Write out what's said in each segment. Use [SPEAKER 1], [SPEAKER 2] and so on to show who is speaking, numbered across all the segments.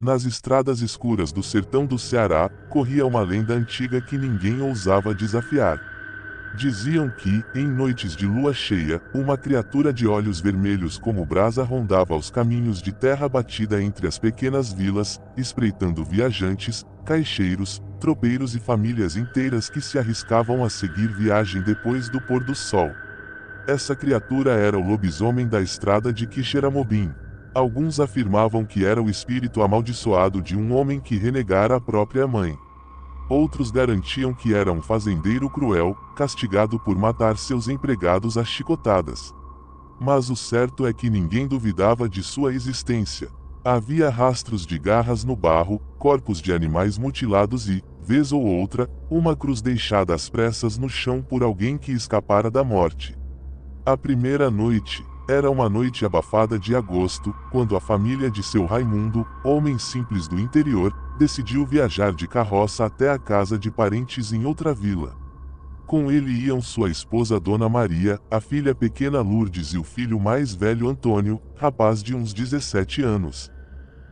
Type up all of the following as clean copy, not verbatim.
[SPEAKER 1] Nas estradas escuras do sertão do Ceará, corria uma lenda antiga que ninguém ousava desafiar. Diziam que, em noites de lua cheia, uma criatura de olhos vermelhos como brasa rondava os caminhos de terra batida entre as pequenas vilas, espreitando viajantes, caixeiros, tropeiros e famílias inteiras que se arriscavam a seguir viagem depois do pôr do sol. Essa criatura era o lobisomem da estrada de Quixeramobim. Alguns afirmavam que era o espírito amaldiçoado de um homem que renegara a própria mãe. Outros garantiam que era um fazendeiro cruel, castigado por matar seus empregados a chicotadas. Mas o certo é que ninguém duvidava de sua existência. Havia rastros de garras no barro, corpos de animais mutilados e, vez ou outra, uma cruz deixada às pressas no chão por alguém que escapara da morte. A primeira noite era uma noite abafada de agosto, quando a família de seu Raimundo, homem simples do interior, decidiu viajar de carroça até a casa de parentes em outra vila. Com ele iam sua esposa Dona Maria, a filha pequena Lourdes e o filho mais velho Antônio, rapaz de uns 17 anos.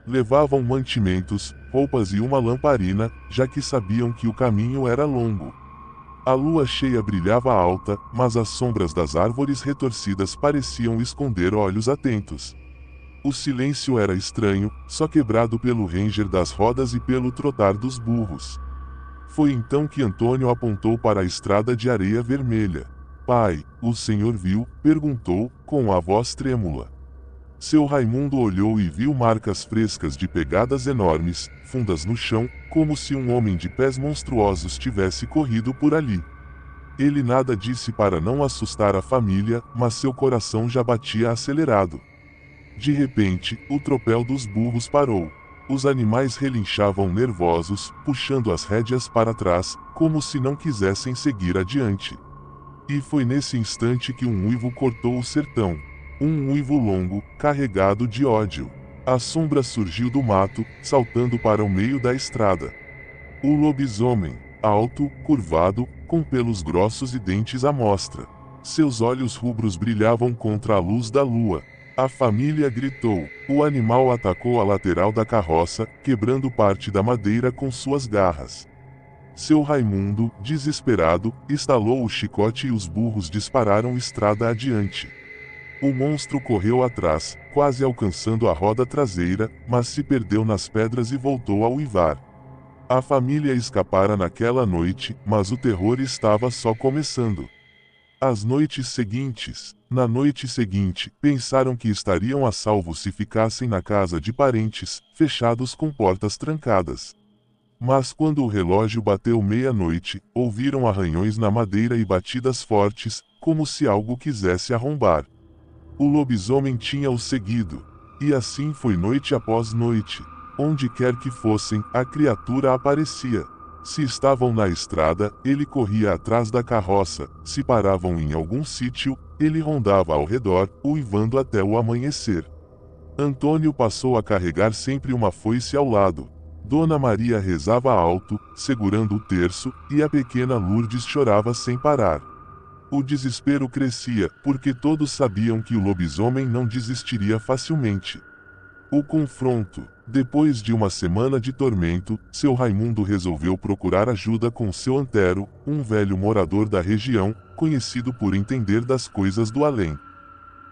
[SPEAKER 1] Levavam mantimentos, roupas e uma lamparina, já que sabiam que o caminho era longo. A lua cheia brilhava alta, mas as sombras das árvores retorcidas pareciam esconder olhos atentos. O silêncio era estranho, só quebrado pelo ranger das rodas e pelo trotar dos burros. Foi então que Antônio apontou para a estrada de areia vermelha. "Pai, o senhor viu?", perguntou, com a voz trêmula. Seu Raimundo olhou e viu marcas frescas de pegadas enormes, fundas no chão, como se um homem de pés monstruosos tivesse corrido por ali. Ele nada disse para não assustar a família, mas seu coração já batia acelerado. De repente, o tropel dos burros parou. Os animais relinchavam nervosos, puxando as rédeas para trás, como se não quisessem seguir adiante. E foi nesse instante que um uivo cortou o sertão. Um uivo longo, carregado de ódio. A sombra surgiu do mato, saltando para o meio da estrada. O lobisomem, alto, curvado, com pelos grossos e dentes à mostra. Seus olhos rubros brilhavam contra a luz da lua. A família gritou. O animal atacou a lateral da carroça, quebrando parte da madeira com suas garras. Seu Raimundo, desesperado, estalou o chicote e os burros dispararam estrada adiante. O monstro correu atrás, quase alcançando a roda traseira, mas se perdeu nas pedras e voltou a uivar. A família escapara naquela noite, mas o terror estava só começando. Na noite seguinte, pensaram que estariam a salvo se ficassem na casa de parentes, fechados com portas trancadas. Mas quando o relógio bateu meia-noite, ouviram arranhões na madeira e batidas fortes, como se algo quisesse arrombar. O lobisomem tinha-os seguido. E assim foi noite após noite. Onde quer que fossem, a criatura aparecia. Se estavam na estrada, ele corria atrás da carroça. Se paravam em algum sítio, ele rondava ao redor, uivando até o amanhecer. Antônio passou a carregar sempre uma foice ao lado. Dona Maria rezava alto, segurando o terço, e a pequena Lourdes chorava sem parar. O desespero crescia, porque todos sabiam que o lobisomem não desistiria facilmente. O confronto. Depois de uma semana de tormento, seu Raimundo resolveu procurar ajuda com seu Antero, um velho morador da região, conhecido por entender das coisas do além.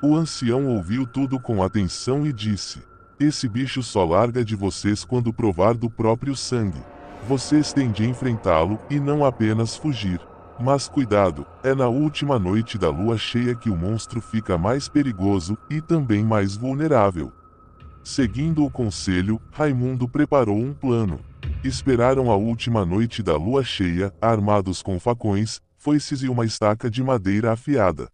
[SPEAKER 1] O ancião ouviu tudo com atenção e disse: "Esse bicho só larga de vocês quando provar do próprio sangue. Vocês têm de enfrentá-lo, e não apenas fugir. Mas cuidado, é na última noite da lua cheia que o monstro fica mais perigoso, e também mais vulnerável." Seguindo o conselho, Raimundo preparou um plano. Esperaram a última noite da lua cheia, armados com facões, foices e uma estaca de madeira afiada.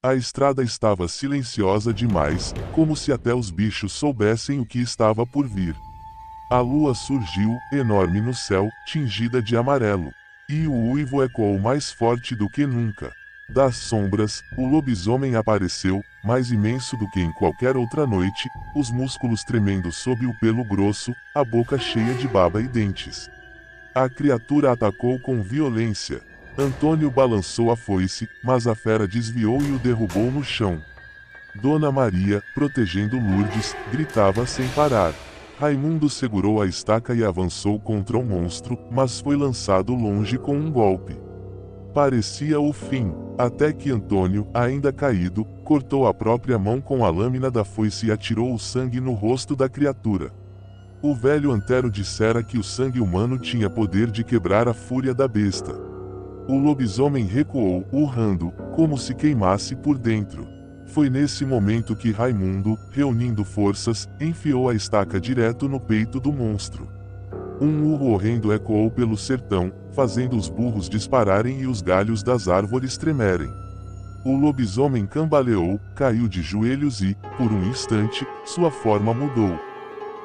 [SPEAKER 1] A estrada estava silenciosa demais, como se até os bichos soubessem o que estava por vir. A lua surgiu, enorme no céu, tingida de amarelo. E o uivo ecoou mais forte do que nunca. Das sombras, o lobisomem apareceu, mais imenso do que em qualquer outra noite, os músculos tremendo sob o pelo grosso, a boca cheia de baba e dentes. A criatura atacou com violência. Antônio balançou a foice, mas a fera desviou e o derrubou no chão. Dona Maria, protegendo Lourdes, gritava sem parar. Raimundo segurou a estaca e avançou contra o monstro, mas foi lançado longe com um golpe. Parecia o fim, até que Antônio, ainda caído, cortou a própria mão com a lâmina da foice e atirou o sangue no rosto da criatura. O velho Antero dissera que o sangue humano tinha poder de quebrar a fúria da besta. O lobisomem recuou, urrando, como se queimasse por dentro. Foi nesse momento que Raimundo, reunindo forças, enfiou a estaca direto no peito do monstro. Um urro horrendo ecoou pelo sertão, fazendo os burros dispararem e os galhos das árvores tremerem. O lobisomem cambaleou, caiu de joelhos e, por um instante, sua forma mudou.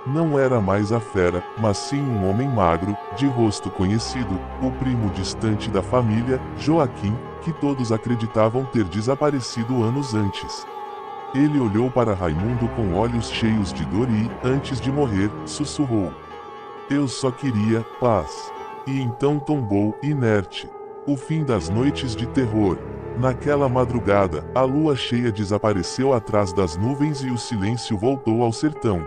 [SPEAKER 1] Não era mais a fera, mas sim um homem magro, de rosto conhecido, o primo distante da família, Joaquim, que todos acreditavam ter desaparecido anos antes. Ele olhou para Raimundo com olhos cheios de dor e, antes de morrer, sussurrou: "Eu só queria paz." E então tombou, inerte. O fim das noites de terror. Naquela madrugada, a lua cheia desapareceu atrás das nuvens e o silêncio voltou ao sertão.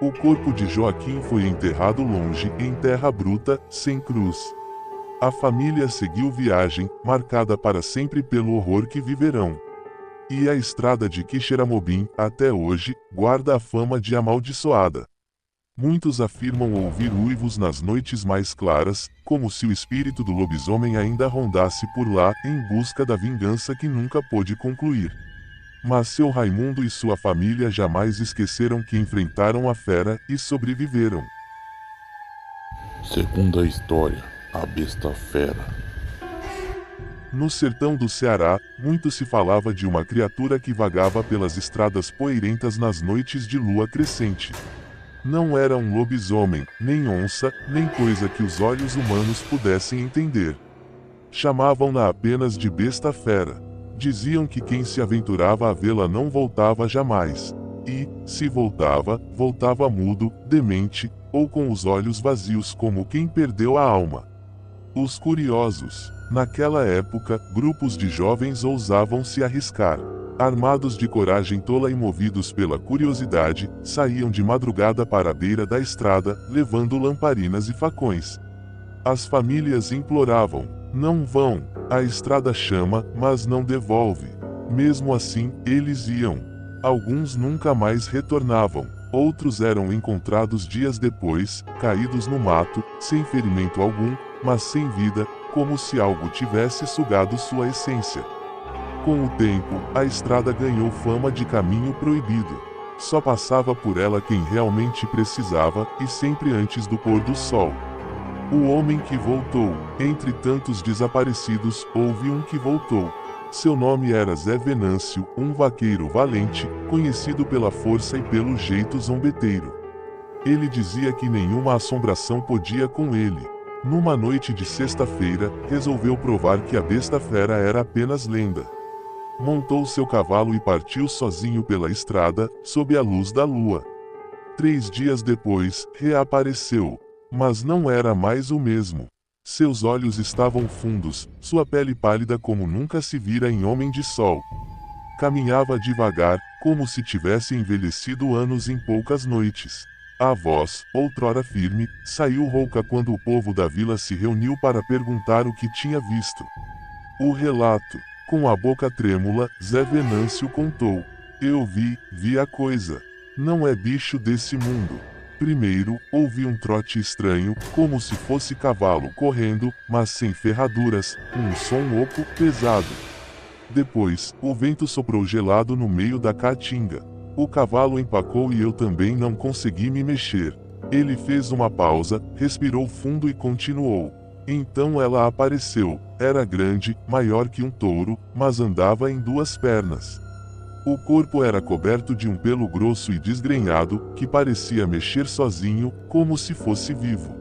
[SPEAKER 1] O corpo de Joaquim foi enterrado longe, em terra bruta, sem cruz. A família seguiu viagem, marcada para sempre pelo horror que viverão. E a estrada de Quixeramobim, até hoje, guarda a fama de amaldiçoada. Muitos afirmam ouvir uivos nas noites mais claras, como se o espírito do lobisomem ainda rondasse por lá, em busca da vingança que nunca pôde concluir. Mas seu Raimundo e sua família jamais esqueceram que enfrentaram a fera e sobreviveram.
[SPEAKER 2] Segunda história, a besta fera.
[SPEAKER 1] No sertão do Ceará, muito se falava de uma criatura que vagava pelas estradas poeirentas nas noites de lua crescente. Não era um lobisomem, nem onça, nem coisa que os olhos humanos pudessem entender. Chamavam-na apenas de besta fera. Diziam que quem se aventurava a vê-la não voltava jamais. E, se voltava, voltava mudo, demente, ou com os olhos vazios como quem perdeu a alma. Os curiosos. Naquela época, grupos de jovens ousavam se arriscar. Armados de coragem tola e movidos pela curiosidade, saíam de madrugada para a beira da estrada, levando lamparinas e facões. As famílias imploravam: "Não vão, a estrada chama, mas não devolve." Mesmo assim, eles iam. Alguns nunca mais retornavam, outros eram encontrados dias depois, caídos no mato, sem ferimento algum, mas sem vida, como se algo tivesse sugado sua essência. Com o tempo, a estrada ganhou fama de caminho proibido. Só passava por ela quem realmente precisava, e sempre antes do pôr do sol. O homem que voltou. Entre tantos desaparecidos, houve um que voltou. Seu nome era Zé Venâncio, um vaqueiro valente, conhecido pela força e pelo jeito zombeteiro. Ele dizia que nenhuma assombração podia com ele. Numa noite de sexta-feira, resolveu provar que a besta fera era apenas lenda. Montou seu cavalo e partiu sozinho pela estrada, sob a luz da lua. 3 dias depois, reapareceu. Mas não era mais o mesmo. Seus olhos estavam fundos, sua pele pálida como nunca se vira em homem de sol. Caminhava devagar, como se tivesse envelhecido anos em poucas noites. A voz, outrora firme, saiu rouca quando o povo da vila se reuniu para perguntar o que tinha visto. O relato. Com a boca trêmula, Zé Venâncio contou: "Eu vi a coisa. Não é bicho desse mundo. Primeiro, ouvi um trote estranho, como se fosse cavalo correndo, mas sem ferraduras, um som oco, pesado. Depois, o vento soprou gelado no meio da caatinga. O cavalo empacou e eu também não consegui me mexer. Ele fez uma pausa, respirou fundo e continuou. Então ela apareceu. Era grande, maior que um touro, mas andava em 2 pernas. O corpo era coberto de um pelo grosso e desgrenhado, que parecia mexer sozinho, como se fosse vivo.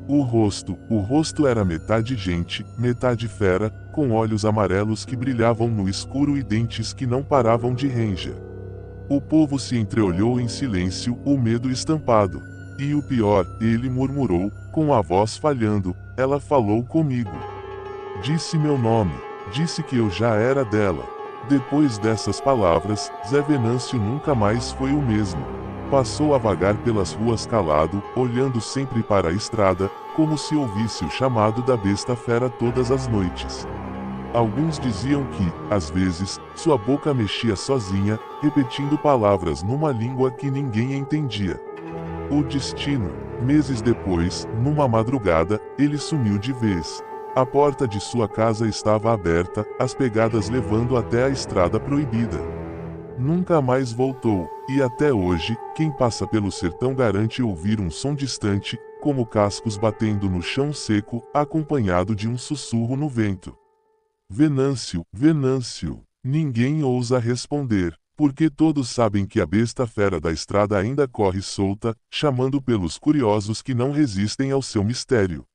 [SPEAKER 1] O rosto era metade gente, metade fera, com olhos amarelos que brilhavam no escuro e dentes que não paravam de ranger. O povo se entreolhou em silêncio, o medo estampado. E o pior, ele murmurou, com a voz falhando: "Ela falou comigo. Disse meu nome, disse que eu já era dela." Depois dessas palavras, Zé Venâncio nunca mais foi o mesmo. Passou a vagar pelas ruas calado, olhando sempre para a estrada, como se ouvisse o chamado da besta fera todas as noites. Alguns diziam que, às vezes, sua boca mexia sozinha, repetindo palavras numa língua que ninguém entendia. O destino. Meses depois, numa madrugada, ele sumiu de vez. A porta de sua casa estava aberta, as pegadas levando até a estrada proibida. Nunca mais voltou, e até hoje, quem passa pelo sertão garante ouvir um som distante, como cascos batendo no chão seco, acompanhado de um sussurro no vento. Venâncio, Venâncio. Ninguém ousa responder, porque todos sabem que a besta fera da estrada ainda corre solta, chamando pelos curiosos que não resistem ao seu mistério.